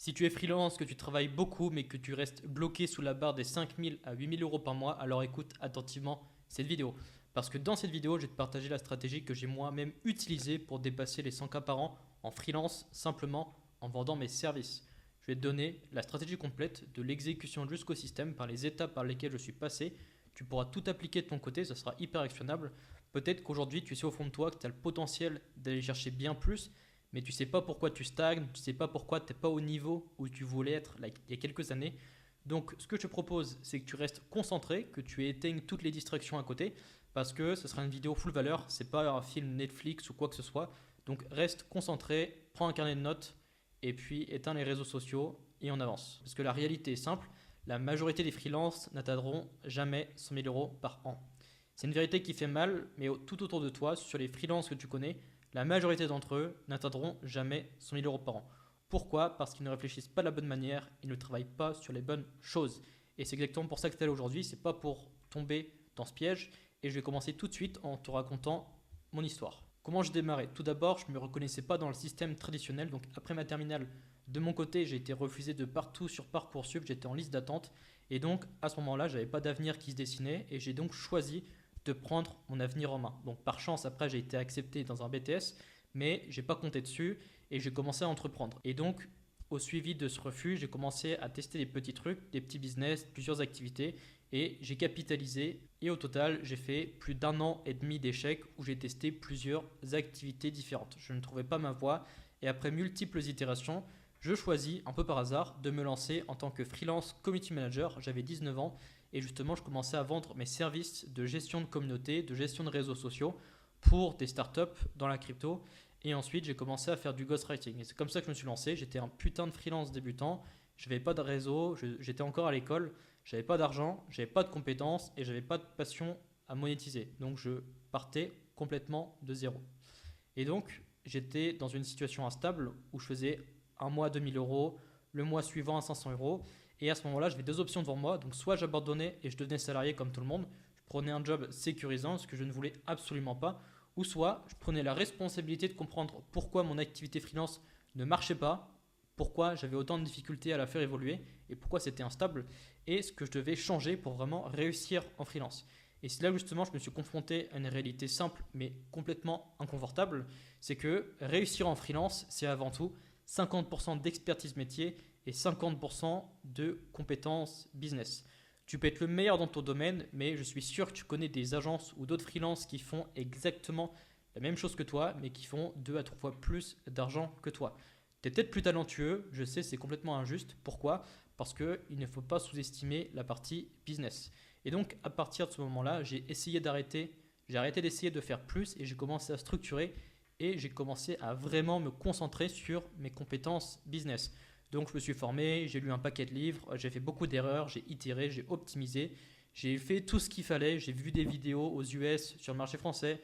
Si tu es freelance, que tu travailles beaucoup, mais que tu restes bloqué sous la barre des 5 000 à 8 000 € par mois, alors écoute attentivement cette vidéo. Parce que dans cette vidéo, je vais te partager la stratégie que j'ai moi-même utilisée pour dépasser les 100K par an en freelance, simplement en vendant mes services. Je vais te donner la stratégie complète de l'exécution jusqu'au système par les étapes par lesquelles je suis passé. Tu pourras tout appliquer de ton côté, ça sera hyper actionnable. Peut-être qu'aujourd'hui, tu sais au fond de toi que tu as le potentiel d'aller chercher bien plus, mais tu sais pas pourquoi tu stagnes, tu sais pas pourquoi tu n'es pas au niveau où tu voulais être il y a quelques années. Donc ce que je te propose, c'est que tu restes concentré, que tu éteignes toutes les distractions à côté, parce que ce sera une vidéo full valeur, c'est pas un film Netflix ou quoi que ce soit. Donc reste concentré, prends un carnet de notes, et puis éteins les réseaux sociaux, et on avance. Parce que la réalité est simple, la majorité des freelances n'atteindront jamais 100 000 € par an. C'est une vérité qui fait mal, mais tout autour de toi, sur les freelances que tu connais, la majorité d'entre eux n'atteindront jamais 100 000 € par an. Pourquoi? Parce qu'ils ne réfléchissent pas de la bonne manière, ils ne travaillent pas sur les bonnes choses. Et c'est exactement pour ça que tu es là aujourd'hui, c'est pas pour tomber dans ce piège. Et je vais commencer tout de suite en te racontant mon histoire. Comment je démarrais? Tout d'abord, je ne me reconnaissais pas dans le système traditionnel. Donc après ma terminale, de mon côté, j'ai été refusé de partout sur Parcoursup, j'étais en liste d'attente. Et donc à ce moment-là, je n'avais pas d'avenir qui se dessinait et j'ai donc choisi de prendre mon avenir en main. Donc par chance, après, j'ai été accepté dans un BTS, mais j'ai pas compté dessus et j'ai commencé à entreprendre. Et donc, au suivi de ce refus, j'ai commencé à tester des petits trucs, des petits business, plusieurs activités et j'ai capitalisé. Et au total, j'ai fait plus d'un an et demi d'échecs où j'ai testé plusieurs activités différentes. Je ne trouvais pas ma voie et après multiples itérations, je choisis un peu par hasard de me lancer en tant que freelance community manager. J'avais 19 ans et justement, je commençais à vendre mes services de gestion de communauté, de gestion de réseaux sociaux pour des startups dans la crypto. Et ensuite, j'ai commencé à faire du ghostwriting. Et c'est comme ça que je me suis lancé. J'étais un putain de freelance débutant. Je n'avais pas de réseau. J'étais encore à l'école. J'avais pas d'argent. J'avais pas de compétences. Et j'avais pas de passion à monétiser. Donc, je partais complètement de zéro. Et donc, j'étais dans une situation instable où je faisais un mois à 2 000 €, le mois suivant à 500 €. Et à ce moment-là, j'avais deux options devant moi. Donc, soit j'abandonnais et je devenais salarié comme tout le monde. Je prenais un job sécurisant, ce que je ne voulais absolument pas. Ou soit je prenais la responsabilité de comprendre pourquoi mon activité freelance ne marchait pas, pourquoi j'avais autant de difficultés à la faire évoluer et pourquoi c'était instable et ce que je devais changer pour vraiment réussir en freelance. Et c'est là justement je me suis confronté à une réalité simple mais complètement inconfortable, c'est que réussir en freelance, c'est avant tout 50% d'expertise métier et 50% de compétences business. Tu peux être le meilleur dans ton domaine, mais je suis sûr que tu connais des agences ou d'autres freelances qui font exactement la même chose que toi, mais qui font 2 à 3 fois plus d'argent que toi. Tu es peut-être plus talentueux, je sais, c'est complètement injuste. Pourquoi? Parce qu'il ne faut pas sous-estimer la partie business. Et donc, à partir de ce moment-là, j'ai arrêté d'essayer de faire plus et j'ai commencé à structurer et j'ai commencé à vraiment me concentrer sur mes compétences business. Donc je me suis formé, j'ai lu un paquet de livres, j'ai fait beaucoup d'erreurs, j'ai itéré, j'ai optimisé, j'ai fait tout ce qu'il fallait, j'ai vu des vidéos aux US sur le marché français,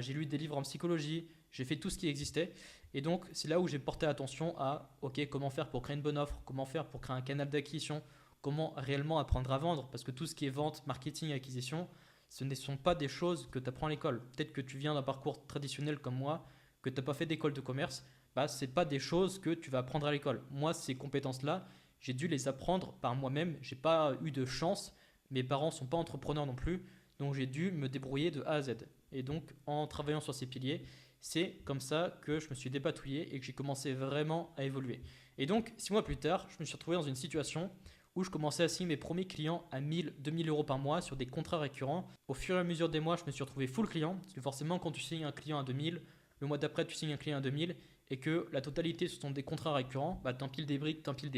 j'ai lu des livres en psychologie, j'ai fait tout ce qui existait. Et donc c'est là où j'ai porté attention à ok, comment faire pour créer une bonne offre, comment faire pour créer un canal d'acquisition, comment réellement apprendre à vendre, parce que tout ce qui est vente, marketing, acquisition, ce ne sont pas des choses que tu apprends à l'école. Peut-être que tu viens d'un parcours traditionnel comme moi, que tu n'as pas fait d'école de commerce, ce n'est pas des choses que tu vas apprendre à l'école. Moi, ces compétences-là, j'ai dû les apprendre par moi-même. Je n'ai pas eu de chance. Mes parents ne sont pas entrepreneurs non plus. Donc, j'ai dû me débrouiller de A à Z. Et donc, en travaillant sur ces piliers, c'est comme ça que je me suis dépatouillé et que j'ai commencé vraiment à évoluer. Et donc, 6 mois plus tard, je me suis retrouvé dans une situation où je commençais à signer mes premiers clients à 1000, 2000 € par mois sur des contrats récurrents. Au fur et à mesure des mois, je me suis retrouvé full client. Parce que forcément, quand tu signes un client à 2000, le mois d'après, tu signes un client à 2000 et que la totalité ce sont des contrats récurrents, t'empiles des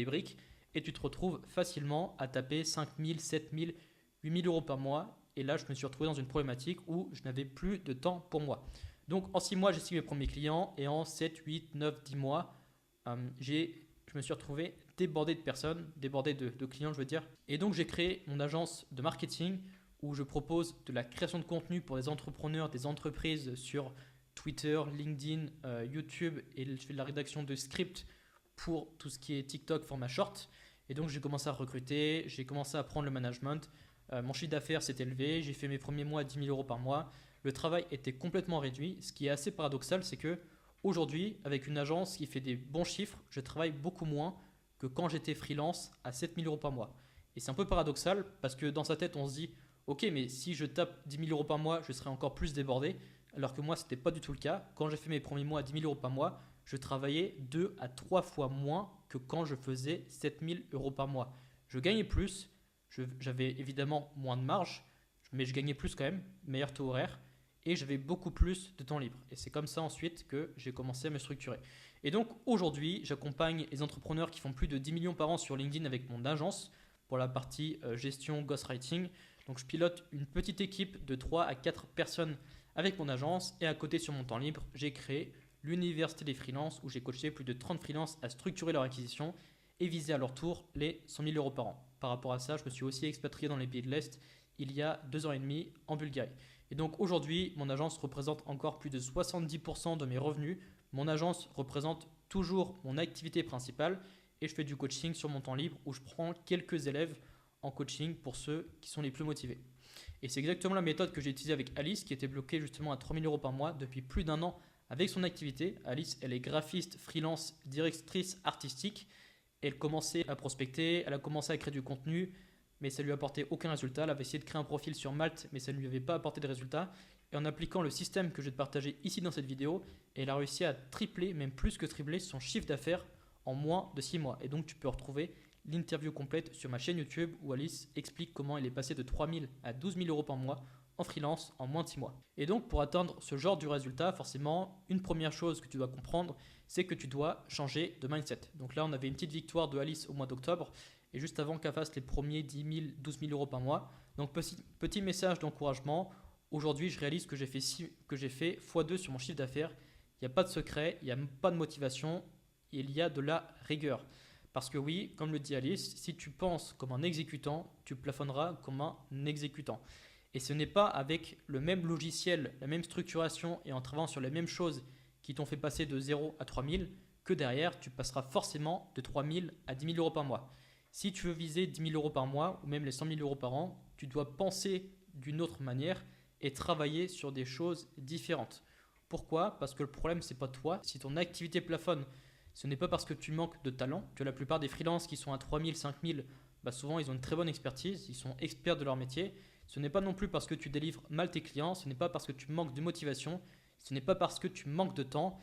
briques et tu te retrouves facilement à taper 5000, 7000, 8000 € par mois. Et là, je me suis retrouvé dans une problématique où je n'avais plus de temps pour moi. Donc en 6 mois, j'ai signé mes premiers clients et en 7, 8, 9, 10 mois, je me suis retrouvé débordé de personnes, débordé de clients, je veux dire. Et donc j'ai créé mon agence de marketing où je propose de la création de contenu pour des entrepreneurs, des entreprises sur Twitter, LinkedIn, YouTube et je fais de la rédaction de scripts pour tout ce qui est TikTok, format short. Et donc j'ai commencé à recruter, j'ai commencé à prendre le management. Mon chiffre d'affaires s'est élevé, j'ai fait mes premiers mois à 10 000 € par mois. Le travail était complètement réduit. Ce qui est assez paradoxal, c'est que aujourd'hui, avec une agence qui fait des bons chiffres, je travaille beaucoup moins que quand j'étais freelance à 7 000 euros par mois. Et c'est un peu paradoxal parce que dans sa tête, on se dit, ok, mais si je tape 10 000 euros par mois, je serai encore plus débordé. Alors que moi, ce n'était pas du tout le cas. Quand j'ai fait mes premiers mois à 10 000 euros par mois, je travaillais 2 à 3 fois moins que quand je faisais 7 000 euros par mois. Je gagnais plus, j'avais évidemment moins de marge, mais je gagnais plus quand même, meilleur taux horaire, et j'avais beaucoup plus de temps libre. Et c'est comme ça ensuite que j'ai commencé à me structurer. Et donc aujourd'hui, j'accompagne les entrepreneurs qui font plus de 10 millions par an sur LinkedIn avec mon agence pour la partie gestion ghostwriting. Donc je pilote une petite équipe de 3 à 4 personnes avec mon agence, et à côté sur mon temps libre, j'ai créé l'université des freelances où j'ai coaché plus de 30 freelances à structurer leur acquisition et viser à leur tour les 100 000 euros par an. Par rapport à ça, je me suis aussi expatrié dans les pays de l'Est il y a 2 ans et demi en Bulgarie. Et donc aujourd'hui, mon agence représente encore plus de 70% de mes revenus. Mon agence représente toujours mon activité principale et je fais du coaching sur mon temps libre où je prends quelques élèves en coaching pour ceux qui sont les plus motivés. Et c'est exactement la méthode que j'ai utilisée avec Alice qui était bloquée justement à 3 000 euros par mois depuis plus d'un an avec son activité. Alice, elle est graphiste, freelance, directrice artistique. Elle commençait à prospecter, elle a commencé à créer du contenu, mais ça lui apportait aucun résultat. Elle avait essayé de créer un profil sur Malte, mais ça ne lui avait pas apporté de résultat. Et en appliquant le système que je vais te partager ici dans cette vidéo, elle a réussi à tripler, même plus que tripler, son chiffre d'affaires en moins de 6 mois. Et donc tu peux retrouver l'interview complète sur ma chaîne YouTube où Alice explique comment elle est passée de 3 000 à 12 000 euros par mois en freelance en moins de 6 mois. Et donc pour atteindre ce genre de résultat, forcément, une première chose que tu dois comprendre, c'est que tu dois changer de mindset. Donc là, on avait une petite victoire de Alice au mois d'octobre, et juste avant qu'elle fasse les premiers 10 000, 12 000 euros par mois. Donc petit message d'encouragement, aujourd'hui je réalise que j'ai fait x2 sur mon chiffre d'affaires. Il n'y a pas de secret, il n'y a pas de motivation, il y a de la rigueur. Parce que oui, comme le dit Alice, si tu penses comme un exécutant, tu plafonneras comme un exécutant. Et ce n'est pas avec le même logiciel, la même structuration et en travaillant sur les mêmes choses qui t'ont fait passer de 0 à 3 000 que derrière, tu passeras forcément de 3 000 à 10 000 euros par mois. Si tu veux viser 10 000 euros par mois ou même les 100 000 euros par an, tu dois penser d'une autre manière et travailler sur des choses différentes. Pourquoi ? Parce que le problème, ce n'est pas toi. Si ton activité plafonne, ce n'est pas parce que tu manques de talent. Que la plupart des freelances qui sont à 3 000, 5 000, souvent ils ont une très bonne expertise, ils sont experts de leur métier. Ce n'est pas non plus parce que tu délivres mal tes clients, ce n'est pas parce que tu manques de motivation, ce n'est pas parce que tu manques de temps.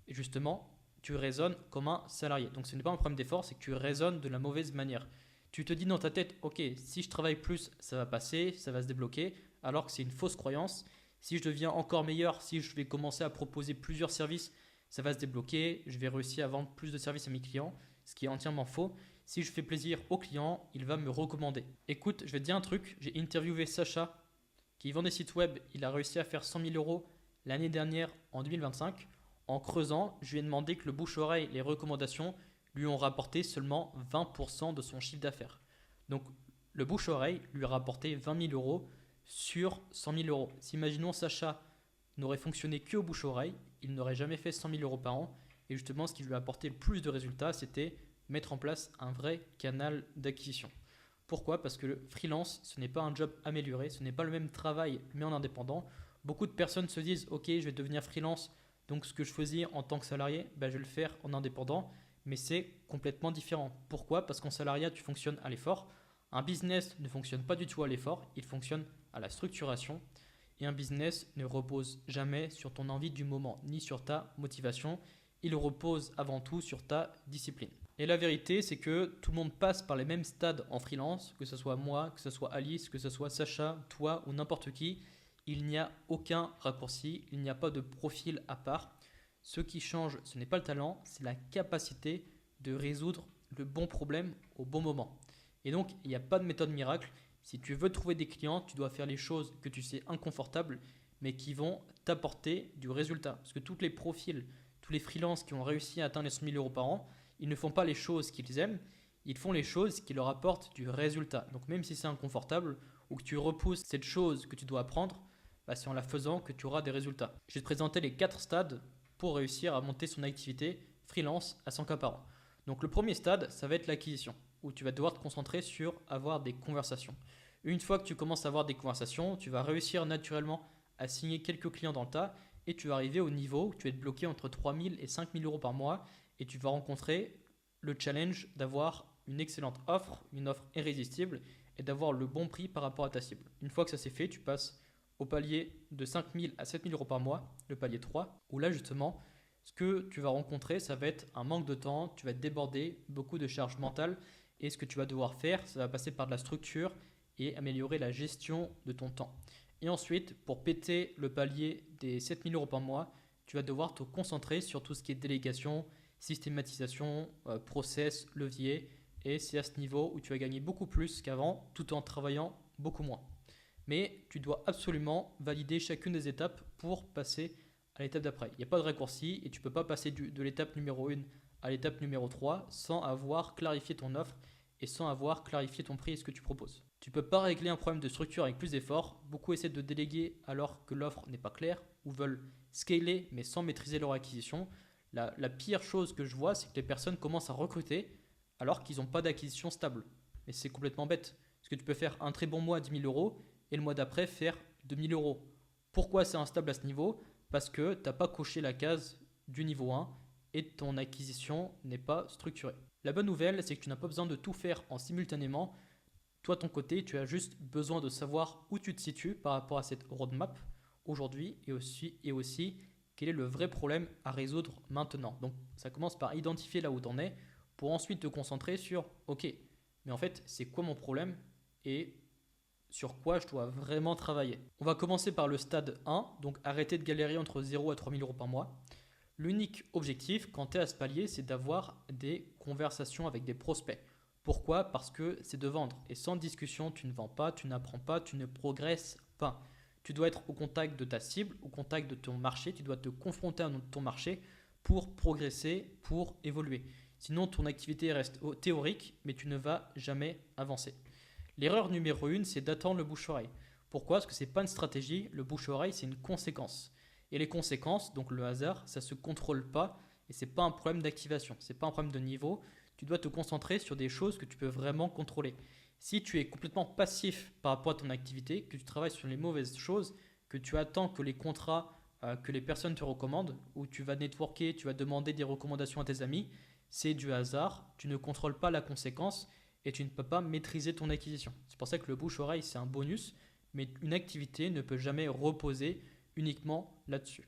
Et justement, tu raisonnes comme un salarié. Donc ce n'est pas un problème d'effort, c'est que tu raisonnes de la mauvaise manière. Tu te dis dans ta tête, ok, si je travaille plus, ça va passer, ça va se débloquer, alors que c'est une fausse croyance. Si je deviens encore meilleur, si je vais commencer à proposer plusieurs services, ça va se débloquer, je vais réussir à vendre plus de services à mes clients, ce qui est entièrement faux. Si je fais plaisir au client, il va me recommander. Écoute, je vais te dire un truc, j'ai interviewé Sacha qui vend des sites web, il a réussi à faire 100 000 euros l'année dernière en 2025. En creusant, je lui ai demandé que le bouche-oreille, les recommandations, lui ont rapporté seulement 20% de son chiffre d'affaires. Donc, le bouche-oreille lui a rapporté 20 000 euros sur 100 000 euros. Si imaginons Sacha n'aurait fonctionné qu'au bouche-oreille, il n'aurait jamais fait 100 000 euros par an. Et justement, ce qui lui a apporté le plus de résultats, c'était mettre en place un vrai canal d'acquisition. Pourquoi ? Parce que le freelance, ce n'est pas un job amélioré, ce n'est pas le même travail, mais en indépendant. Beaucoup de personnes se disent, ok, je vais devenir freelance. Donc ce que je faisais en tant que salarié, je vais le faire en indépendant, mais c'est complètement différent. Pourquoi ? Parce qu'en salariat, tu fonctionnes à l'effort. Un business ne fonctionne pas du tout à l'effort, il fonctionne à la structuration. Et un business ne repose jamais sur ton envie du moment, ni sur ta motivation. Il repose avant tout sur ta discipline. Et la vérité, c'est que tout le monde passe par les mêmes stades en freelance, que ce soit moi, que ce soit Alice, que ce soit Sacha, toi ou n'importe qui. Il n'y a aucun raccourci, il n'y a pas de profil à part. Ce qui change, ce n'est pas le talent, c'est la capacité de résoudre le bon problème au bon moment. Et donc, il n'y a pas de méthode miracle. Si tu veux trouver des clients, tu dois faire les choses que tu sais inconfortables, mais qui vont t'apporter du résultat. Parce que tous les profils, tous les freelances qui ont réussi à atteindre les 100 000 euros par an, ils ne font pas les choses qu'ils aiment, ils font les choses qui leur apportent du résultat. Donc même si c'est inconfortable ou que tu repousses cette chose que tu dois apprendre, c'est en la faisant que tu auras des résultats. Je vais te présenter les 4 stades pour réussir à monter son activité freelance à 100 K par an. Donc le premier stade, ça va être l'acquisition, où tu vas devoir te concentrer sur avoir des conversations. Une fois que tu commences à avoir des conversations, tu vas réussir naturellement à signer quelques clients dans le tas et tu vas arriver au niveau où tu vas être bloqué entre 3 000 et 5 000 euros par mois et tu vas rencontrer le challenge d'avoir une excellente offre, une offre irrésistible et d'avoir le bon prix par rapport à ta cible. Une fois que ça c'est fait, tu passes au palier de 5 000 à 7 000 euros par mois, le palier 3, où là justement, ce que tu vas rencontrer, ça va être un manque de temps, tu vas être débordé, beaucoup de charges mentales, et ce que tu vas devoir faire, ça va passer par de la structure et améliorer la gestion de ton temps. Et ensuite, pour péter le palier des 7 000 euros par mois, tu vas devoir te concentrer sur tout ce qui est délégation, systématisation, process, levier, et c'est à ce niveau où tu vas gagner beaucoup plus qu'avant tout en travaillant beaucoup moins. Mais tu dois absolument valider chacune des étapes pour passer à l'étape d'après. Il n'y a pas de raccourci et tu ne peux pas passer de l'étape numéro 1 à l'étape numéro 3 sans avoir clarifié ton offre et sans avoir clarifié ton prix et ce que tu proposes. Tu ne peux pas régler un problème de structure avec plus d'efforts. Beaucoup essaient de déléguer alors que l'offre n'est pas claire ou veulent scaler mais sans maîtriser leur acquisition. La pire chose que je vois, c'est que les personnes commencent à recruter alors qu'ils n'ont pas d'acquisition stable. Et c'est complètement bête. Parce que tu peux faire un très bon mois à 10 000 euros et le mois d'après faire 2 000 euros. Pourquoi c'est instable à ce niveau? Parce que tu n'as pas coché la case du niveau 1 et ton acquisition n'est pas structurée. La bonne nouvelle, c'est que tu n'as pas besoin de tout faire en simultanément. Toi, ton côté, tu as juste besoin de savoir où tu te situes par rapport à cette roadmap aujourd'hui et aussi quel est le vrai problème à résoudre maintenant. Donc, ça commence par identifier là où tu en es pour ensuite te concentrer sur OK, mais en fait, c'est quoi mon problème et sur quoi je dois vraiment travailler. On va commencer par le stade 1, donc arrêter de galérer entre 0 à 3 000 euros par mois. L'unique objectif quand tu es à ce palier, c'est d'avoir des conversations avec des prospects. Pourquoi? Parce que c'est de vendre. Et sans discussion, tu ne vends pas, tu n'apprends pas, tu ne progresses pas. Tu dois être au contact de ta cible, au contact de ton marché, tu dois te confronter à ton marché pour progresser, pour évoluer. Sinon, ton activité reste théorique, mais tu ne vas jamais avancer. L'erreur numéro 1, c'est d'attendre le bouche-oreille. Pourquoi? Parce que ce n'est pas une stratégie, le bouche-oreille, c'est une conséquence. Et les conséquences, donc le hasard, ça ne se contrôle pas et ce n'est pas un problème d'activation, ce n'est pas un problème de niveau. Tu dois te concentrer sur des choses que tu peux vraiment contrôler. Si tu es complètement passif par rapport à ton activité, que tu travailles sur les mauvaises choses, que tu attends que les contrats, que les personnes te recommandent, ou tu vas networker, tu vas demander des recommandations à tes amis, c'est du hasard, tu ne contrôles pas la conséquence et tu ne peux pas maîtriser ton acquisition. C'est pour ça que le bouche-oreille, c'est un bonus, mais une activité ne peut jamais reposer uniquement là-dessus.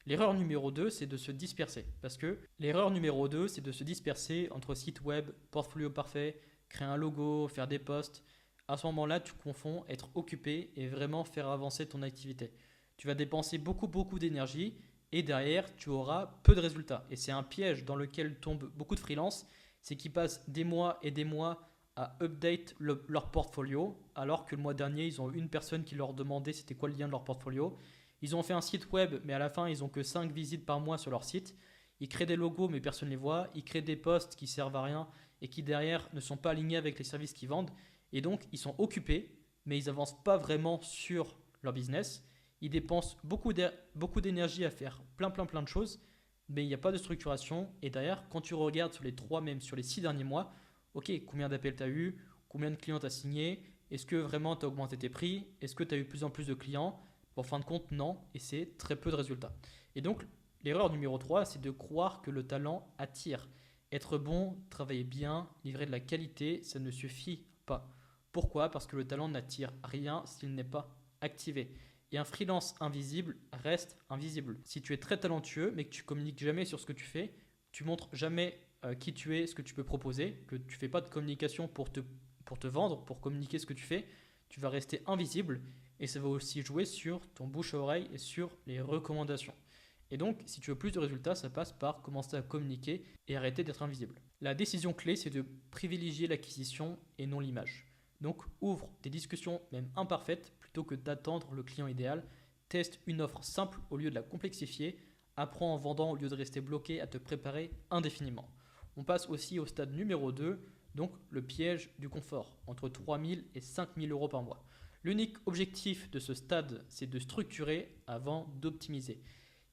L'erreur numéro 2, c'est de se disperser. Parce que l'erreur numéro 2, c'est de se disperser entre site web, portfolio parfait, créer un logo, faire des posts. À ce moment-là, tu confonds être occupé et vraiment faire avancer ton activité. Tu vas dépenser beaucoup d'énergie et derrière, tu auras peu de résultats. Et c'est un piège dans lequel tombent beaucoup de freelances, c'est qu'ils passent des mois et des mois à update leur portfolio, alors que le mois dernier, ils ont eu une personne qui leur demandait c'était quoi le lien de leur portfolio. Ils ont fait un site web, mais à la fin, ils n'ont que 5 visites par mois sur leur site. Ils créent des logos, mais personne ne les voit. Ils créent des posts qui servent à rien et qui derrière ne sont pas alignés avec les services qu'ils vendent. Et donc, ils sont occupés, mais ils n'avancent pas vraiment sur leur business. Ils dépensent beaucoup d'énergie à faire plein de choses, mais il n'y a pas de structuration. Et derrière, quand tu regardes sur les 3, même sur les 6 derniers mois, ok, combien d'appels tu as eu, combien de clients tu as signé, est-ce que vraiment tu as augmenté tes prix, est-ce que tu as eu de plus en plus de clients? En fin de compte, non, et c'est très peu de résultats. Et donc, l'erreur numéro 3, c'est de croire que le talent attire. Être bon, travailler bien, livrer de la qualité, ça ne suffit pas. Pourquoi? Parce que le talent n'attire rien s'il n'est pas activé. Et un freelance invisible reste invisible. Si tu es très talentueux, mais que tu communiques jamais sur ce que tu fais, tu montres jamais qui tu es, ce que tu peux proposer, que tu ne fais pas de communication pour te vendre, pour communiquer ce que tu fais, tu vas rester invisible. Et ça va aussi jouer sur ton bouche à oreille et sur les recommandations. Et donc, si tu veux plus de résultats, ça passe par commencer à communiquer et arrêter d'être invisible. La décision clé, c'est de privilégier l'acquisition et non l'image. Donc, ouvre des discussions, même imparfaites, plutôt que d'attendre le client idéal. Teste une offre simple au lieu de la complexifier. Apprends en vendant au lieu de rester bloqué à te préparer indéfiniment. On passe aussi au stade numéro 2, donc le piège du confort, entre 3 000 et 5 000 euros par mois. L'unique objectif de ce stade, c'est de structurer avant d'optimiser.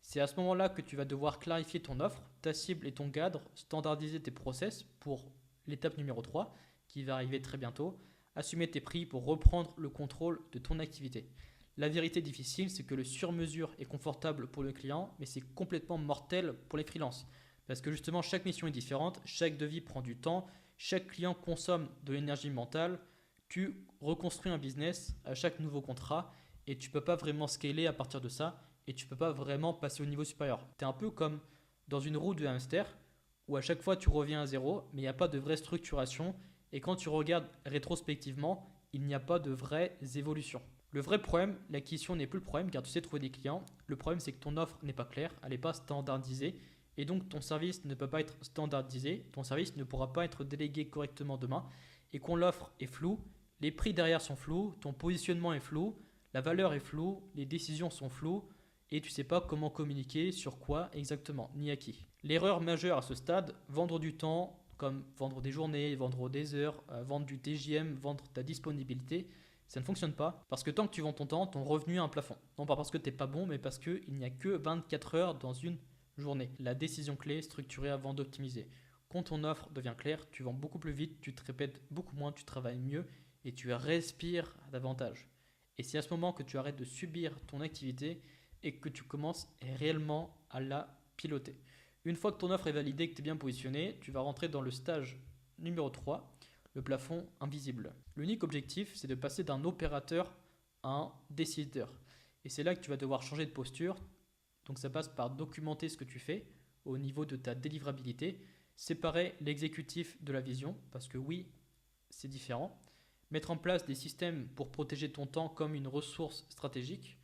C'est à ce moment-là que tu vas devoir clarifier ton offre, ta cible et ton cadre, standardiser tes process pour l'étape numéro 3, qui va arriver très bientôt, assumer tes prix pour reprendre le contrôle de ton activité. La vérité difficile, c'est que le sur-mesure est confortable pour le client, mais c'est complètement mortel pour les freelances. Parce que justement, chaque mission est différente, chaque devis prend du temps, chaque client consomme de l'énergie mentale. Tu reconstruis un business à chaque nouveau contrat et tu ne peux pas vraiment scaler à partir de ça et tu ne peux pas vraiment passer au niveau supérieur. Tu es un peu comme dans une roue de hamster où à chaque fois tu reviens à zéro, mais il n'y a pas de vraie structuration et quand tu regardes rétrospectivement, il n'y a pas de vraies évolutions. Le vrai problème, l'acquisition n'est plus le problème car tu sais trouver des clients. Le problème, c'est que ton offre n'est pas claire, elle n'est pas standardisée et donc ton service ne peut pas être standardisé, ton service ne pourra pas être délégué correctement demain et quand l'offre est floue, les prix derrière sont flous, ton positionnement est flou, la valeur est floue, les décisions sont floues et tu ne sais pas comment communiquer, sur quoi exactement, ni à qui. L'erreur majeure à ce stade, vendre du temps comme vendre des journées, vendre des heures, vendre du TJM, vendre ta disponibilité, ça ne fonctionne pas parce que tant que tu vends ton temps, ton revenu a un plafond. Non pas parce que tu n'es pas bon, mais parce qu'il n'y a que 24 heures dans une journée. La décision clé, structurée avant d'optimiser. Quand ton offre devient claire, tu vends beaucoup plus vite, tu te répètes beaucoup moins, tu travailles mieux et tu respires davantage. Et c'est à ce moment que tu arrêtes de subir ton activité et que tu commences réellement à la piloter. Une fois que ton offre est validée, que tu es bien positionné, tu vas rentrer dans le stage numéro 3, le plafond invisible. L'unique objectif, c'est de passer d'un opérateur à un décideur. Et c'est là que tu vas devoir changer de posture. Donc ça passe par documenter ce que tu fais au niveau de ta délivrabilité, séparer l'exécutif de la vision, parce que oui, c'est différent. Mettre en place des systèmes pour protéger ton temps comme une ressource stratégique.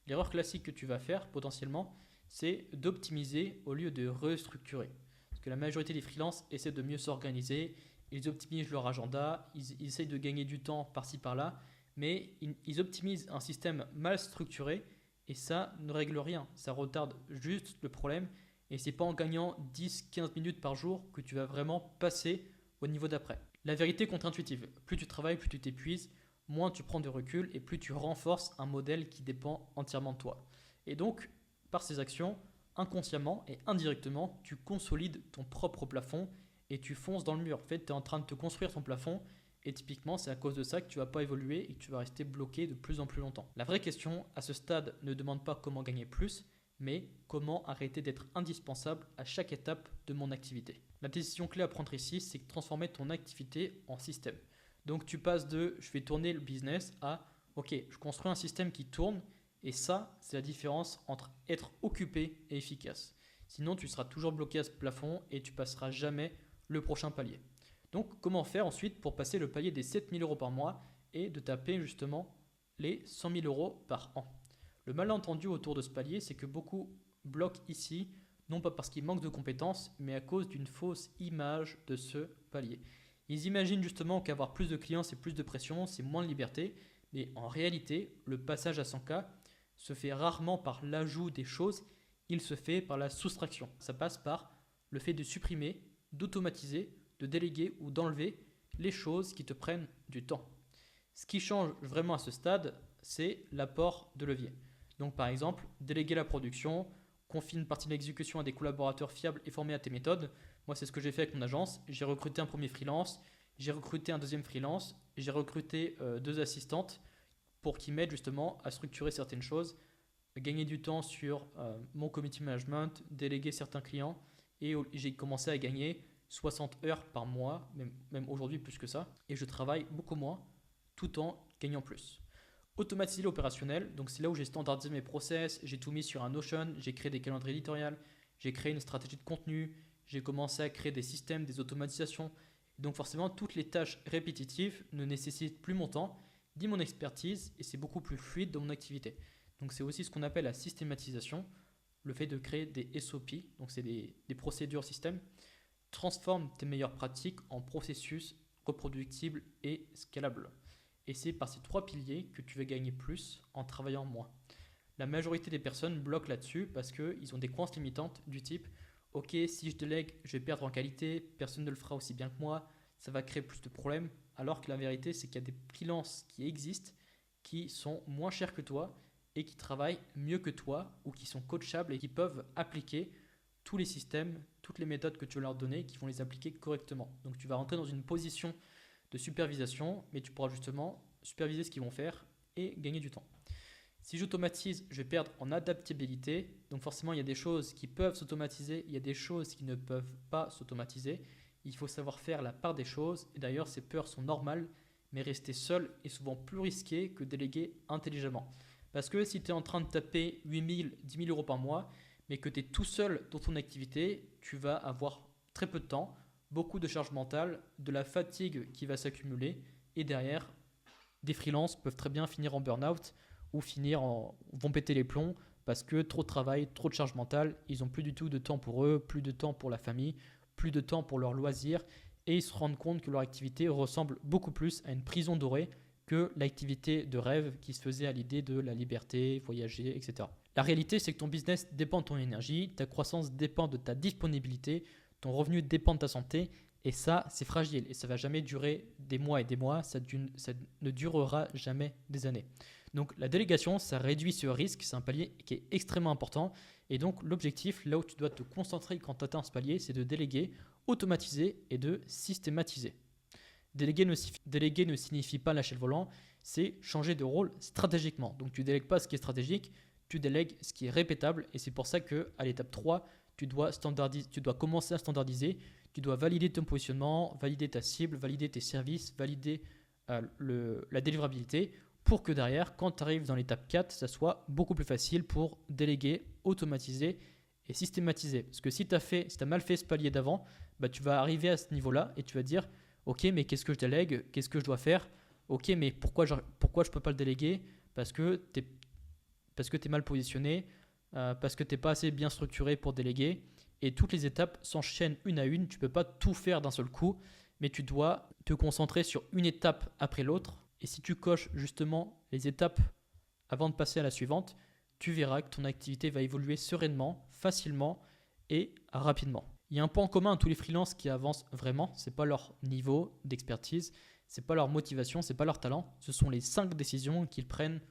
L'erreur classique que tu vas faire potentiellement, c'est d'optimiser au lieu de restructurer. Parce que la majorité des freelances essaient de mieux s'organiser, ils optimisent leur agenda, ils essayent de gagner du temps par-ci par-là, mais ils optimisent un système mal structuré et ça ne règle rien. Ça retarde juste le problème et c'est pas en gagnant 10-15 minutes par jour que tu vas vraiment passer au niveau d'après. La vérité contre-intuitive, plus tu travailles, plus tu t'épuises, moins tu prends de recul et plus tu renforces un modèle qui dépend entièrement de toi. Et donc, par ces actions, inconsciemment et indirectement, tu consolides ton propre plafond et tu fonces dans le mur. En fait, tu es en train de te construire ton plafond et typiquement, c'est à cause de ça que tu ne vas pas évoluer et que tu vas rester bloqué de plus en plus longtemps. La vraie question à ce stade ne demande pas comment gagner plus, mais comment arrêter d'être indispensable à chaque étape de mon activité. La décision clé à prendre ici, c'est de transformer ton activité en système. Donc tu passes de je fais tourner le business à ok, je construis un système qui tourne et ça, c'est la différence entre être occupé et efficace. Sinon, tu seras toujours bloqué à ce plafond et tu passeras jamais le prochain palier. Donc comment faire ensuite pour passer le palier des 7 000 euros par mois et de taper justement les 100 000 euros par an. Le malentendu autour de ce palier, c'est que beaucoup bloquent ici, non pas parce qu'ils manquent de compétences, mais à cause d'une fausse image de ce palier. Ils imaginent justement qu'avoir plus de clients, c'est plus de pression, c'est moins de liberté, mais en réalité, le passage à 100K se fait rarement par l'ajout des choses, il se fait par la soustraction. Ça passe par le fait de supprimer, d'automatiser, de déléguer ou d'enlever les choses qui te prennent du temps. Ce qui change vraiment à ce stade, c'est l'apport de levier. Donc par exemple, déléguer la production, confier une partie de l'exécution à des collaborateurs fiables et formés à tes méthodes. Moi, c'est ce que j'ai fait avec mon agence. J'ai recruté un premier freelance, j'ai recruté un deuxième freelance, j'ai recruté 2 assistantes pour qu'ils m'aident justement à structurer certaines choses, gagner du temps sur mon community management, déléguer certains clients et j'ai commencé à gagner 60 heures par mois, même aujourd'hui plus que ça, et je travaille beaucoup moins tout en gagnant plus. Automatiser l'opérationnel, donc c'est là où j'ai standardisé mes process, j'ai tout mis sur un Notion, j'ai créé des calendriers éditoriales, j'ai créé une stratégie de contenu, j'ai commencé à créer des systèmes, des automatisations. Et donc forcément, toutes les tâches répétitives ne nécessitent plus mon temps, ni mon expertise, et c'est beaucoup plus fluide dans mon activité. Donc c'est aussi ce qu'on appelle la systématisation, le fait de créer des SOP, donc c'est des procédures systèmes. Transforme tes meilleures pratiques en processus reproductibles et scalables. Et c'est par ces 3 piliers que tu vas gagner plus en travaillant moins. La majorité des personnes bloquent là-dessus parce qu'ils ont des croyances limitantes du type ok, si je délègue, je vais perdre en qualité, personne ne le fera aussi bien que moi, ça va créer plus de problèmes. Alors que la vérité, c'est qu'il y a des freelances qui existent, qui sont moins chers que toi et qui travaillent mieux que toi ou qui sont coachables et qui peuvent appliquer tous les systèmes, toutes les méthodes que tu vas leur donner, qui vont les appliquer correctement. Donc tu vas rentrer dans une position de supervision, mais tu pourras justement superviser ce qu'ils vont faire et gagner du temps. Si j'automatise, je vais perdre en adaptabilité. Donc forcément, il y a des choses qui peuvent s'automatiser, il y a des choses qui ne peuvent pas s'automatiser. Il faut savoir faire la part des choses. Et d'ailleurs, ces peurs sont normales, mais rester seul est souvent plus risqué que déléguer intelligemment. Parce que si tu es en train de taper 8 000, 10 000 euros par mois, mais que tu es tout seul dans ton activité, tu vas avoir très peu de temps, beaucoup de charge mentale, de la fatigue qui va s'accumuler. Et derrière, des freelances peuvent très bien finir en burn-out ou vont péter les plombs parce que trop de travail, trop de charge mentale, ils n'ont plus du tout de temps pour eux, plus de temps pour la famille, plus de temps pour leurs loisirs et ils se rendent compte que leur activité ressemble beaucoup plus à une prison dorée que l'activité de rêve qui se faisait à l'idée de la liberté, voyager, etc. La réalité, c'est que ton business dépend de ton énergie, ta croissance dépend de ta disponibilité, ton revenu dépend de ta santé et ça, c'est fragile et ça ne va jamais durer des mois et des mois, ça ne durera jamais des années. Donc la délégation, ça réduit ce risque, c'est un palier qui est extrêmement important. Et donc l'objectif, là où tu dois te concentrer quand tu atteins ce palier, c'est de déléguer, automatiser et de systématiser. Déléguer ne signifie pas lâcher le volant, c'est changer de rôle stratégiquement. Donc tu ne délègues pas ce qui est stratégique, tu délègues ce qui est répétable. Et c'est pour ça qu'à l'étape 3, tu dois commencer à standardiser, tu dois valider ton positionnement, valider ta cible, valider tes services, valider la délivrabilité pour que derrière, quand tu arrives dans l'étape 4, ça soit beaucoup plus facile pour déléguer, automatiser et systématiser. Parce que si tu as mal fait ce palier d'avant, tu vas arriver à ce niveau-là et tu vas dire « Ok, mais qu'est-ce que je délègue? Qu'est-ce que je dois faire? Ok, mais pourquoi je ne peux pas le déléguer? Parce que tu es mal positionné, parce que tu n'es pas assez bien structuré pour déléguer. » Et toutes les étapes s'enchaînent une à une. Tu ne peux pas tout faire d'un seul coup, mais tu dois te concentrer sur une étape après l'autre. Et si tu coches justement les étapes avant de passer à la suivante, tu verras que ton activité va évoluer sereinement, facilement et rapidement. Il y a un point commun à tous les freelances qui avancent vraiment, ce n'est pas leur niveau d'expertise, ce n'est pas leur motivation, ce n'est pas leur talent, ce sont les 5 décisions qu'ils prennent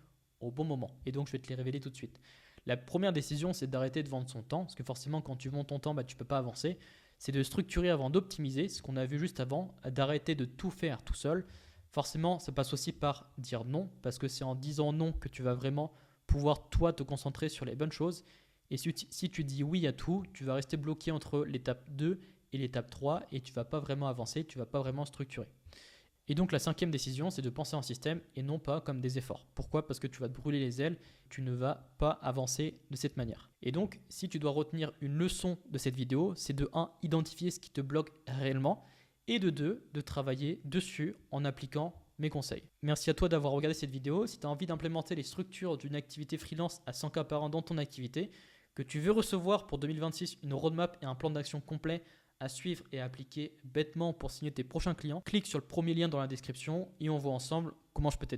au bon moment. Et donc je vais te les révéler tout de suite. La première décision, c'est d'arrêter de vendre son temps, parce que forcément quand tu vends ton temps, tu ne peux pas avancer. C'est de structurer avant d'optimiser, ce qu'on a vu juste avant, d'arrêter de tout faire tout seul. Forcément, ça passe aussi par dire non, parce que c'est en disant non que tu vas vraiment pouvoir, toi, te concentrer sur les bonnes choses. Et si tu dis oui à tout, tu vas rester bloqué entre l'étape 2 et l'étape 3 et tu ne vas pas vraiment avancer, tu ne vas pas vraiment structurer. Et donc la 5e décision, c'est de penser en système et non pas comme des efforts. Pourquoi? Parce que tu vas te brûler les ailes, tu ne vas pas avancer de cette manière. Et donc, si tu dois retenir une leçon de cette vidéo, c'est de 1, identifier ce qui te bloque réellement, et de 2, de travailler dessus en appliquant mes conseils. Merci à toi d'avoir regardé cette vidéo. Si tu as envie d'implémenter les structures d'une activité freelance à 100K par an dans ton activité, que tu veux recevoir pour 2026 une roadmap et un plan d'action complet à suivre et à appliquer bêtement pour signer tes prochains clients, clique sur le premier lien dans la description et on voit ensemble comment je peux t'aider.